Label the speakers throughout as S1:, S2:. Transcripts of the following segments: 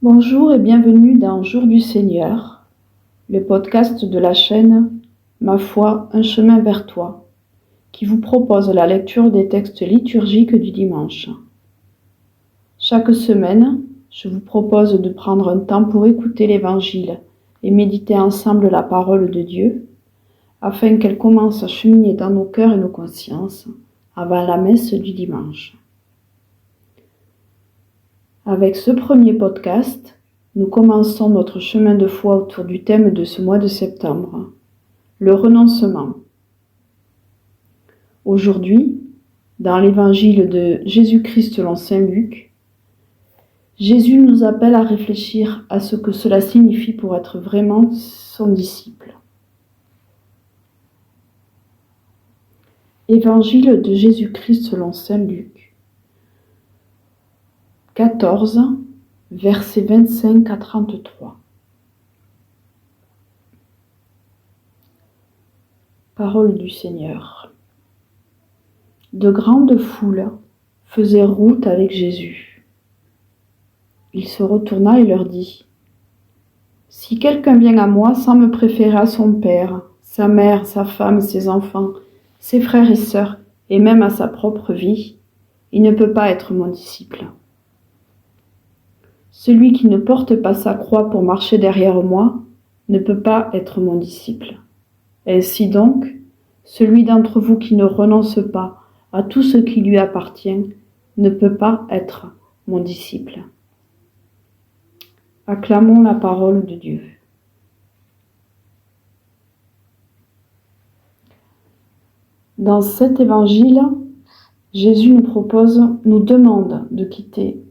S1: Bonjour et bienvenue dans Jour du Seigneur, le podcast de la chaîne Ma foi, un chemin vers toi, qui vous propose la lecture des textes liturgiques du dimanche. Chaque semaine, je vous propose de prendre un temps pour écouter l'Évangile et méditer ensemble la parole de Dieu, afin qu'elle commence à cheminer dans nos cœurs et nos consciences avant la messe du dimanche. Avec ce premier podcast, nous commençons notre chemin de foi autour du thème de ce mois de septembre, le renoncement. Aujourd'hui, dans l'évangile de Jésus-Christ selon saint Luc, Jésus nous appelle à réfléchir à ce que cela signifie pour être vraiment son disciple. Évangile de Jésus-Christ selon saint Luc, 14, versets 25 à 33. Parole du Seigneur. De grandes foules faisaient route avec Jésus. Il se retourna et leur dit : « Si quelqu'un vient à moi sans me préférer à son père, sa mère, sa femme, ses enfants, ses frères et sœurs, et même à sa propre vie, il ne peut pas être mon disciple. Celui qui ne porte pas sa croix pour marcher derrière moi ne peut pas être mon disciple. Ainsi donc, celui d'entre vous qui ne renonce pas à tout ce qui lui appartient ne peut pas être mon disciple. » Acclamons la parole de Dieu. Dans cet évangile, Jésus nous demande de quitter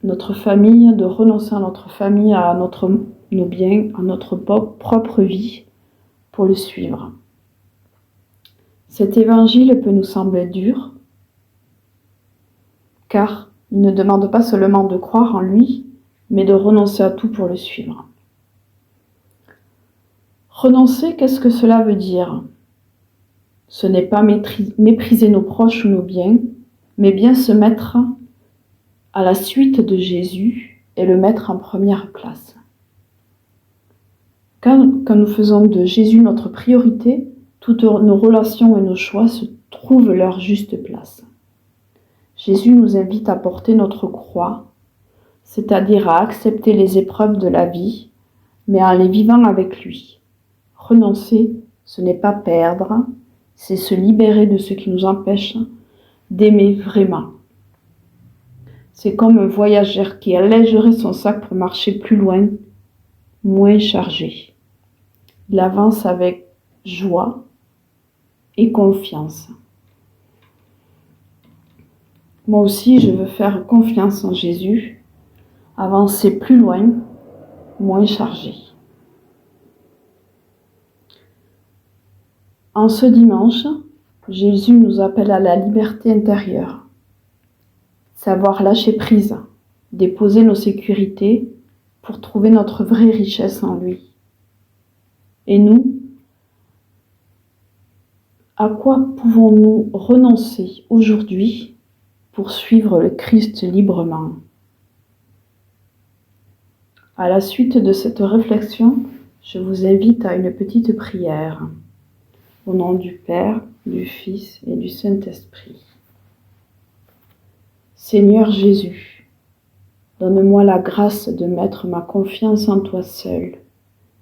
S1: notre famille, de renoncer à notre famille, à nos biens, à notre propre vie pour le suivre. Cet évangile peut nous sembler dur, car il ne demande pas seulement de croire en lui, mais de renoncer à tout pour le suivre. Renoncer, qu'est-ce que cela veut dire ? Ce n'est pas mépriser nos proches ou nos biens, mais bien se mettre à la suite de Jésus et le mettre en première place. Quand nous faisons de Jésus notre priorité, toutes nos relations et nos choix se trouvent leur juste place. Jésus nous invite à porter notre croix, c'est-à-dire à accepter les épreuves de la vie, mais en les vivant avec lui. Renoncer, ce n'est pas perdre, c'est se libérer de ce qui nous empêche d'aimer vraiment. C'est comme un voyageur qui allégerait son sac pour marcher plus loin, moins chargé. Il avance avec joie et confiance. Moi aussi, je veux faire confiance en Jésus, avancer plus loin, moins chargé. En ce dimanche, Jésus nous appelle à la liberté intérieure, savoir lâcher prise, déposer nos sécurités pour trouver notre vraie richesse en lui. Et nous, à quoi pouvons-nous renoncer aujourd'hui pour suivre le Christ librement ? À la suite de cette réflexion, je vous invite à une petite prière. Au nom du Père, du Fils et du Saint-Esprit. Seigneur Jésus, donne-moi la grâce de mettre ma confiance en toi seul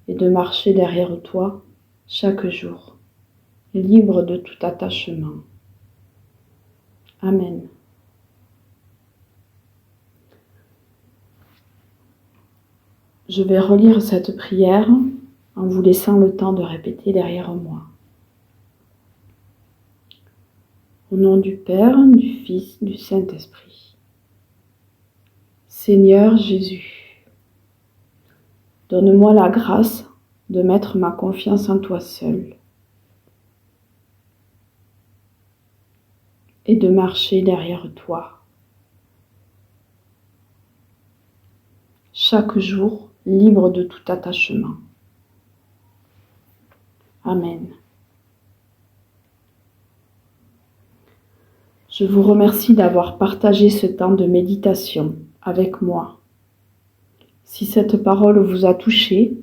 S1: et de marcher derrière toi chaque jour, libre de tout attachement. Amen. Je vais relire cette prière en vous laissant le temps de répéter derrière moi. Au nom du Père, du Fils, du Saint-Esprit. Seigneur Jésus, donne-moi la grâce de mettre ma confiance en toi seul et de marcher derrière toi. Chaque jour, libre de tout attachement. Amen. Je vous remercie d'avoir partagé ce temps de méditation avec moi. Si cette parole vous a touché,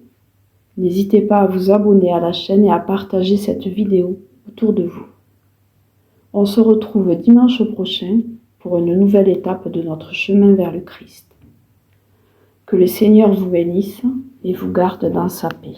S1: n'hésitez pas à vous abonner à la chaîne et à partager cette vidéo autour de vous. On se retrouve dimanche prochain pour une nouvelle étape de notre chemin vers le Christ. Que le Seigneur vous bénisse et vous garde dans sa paix.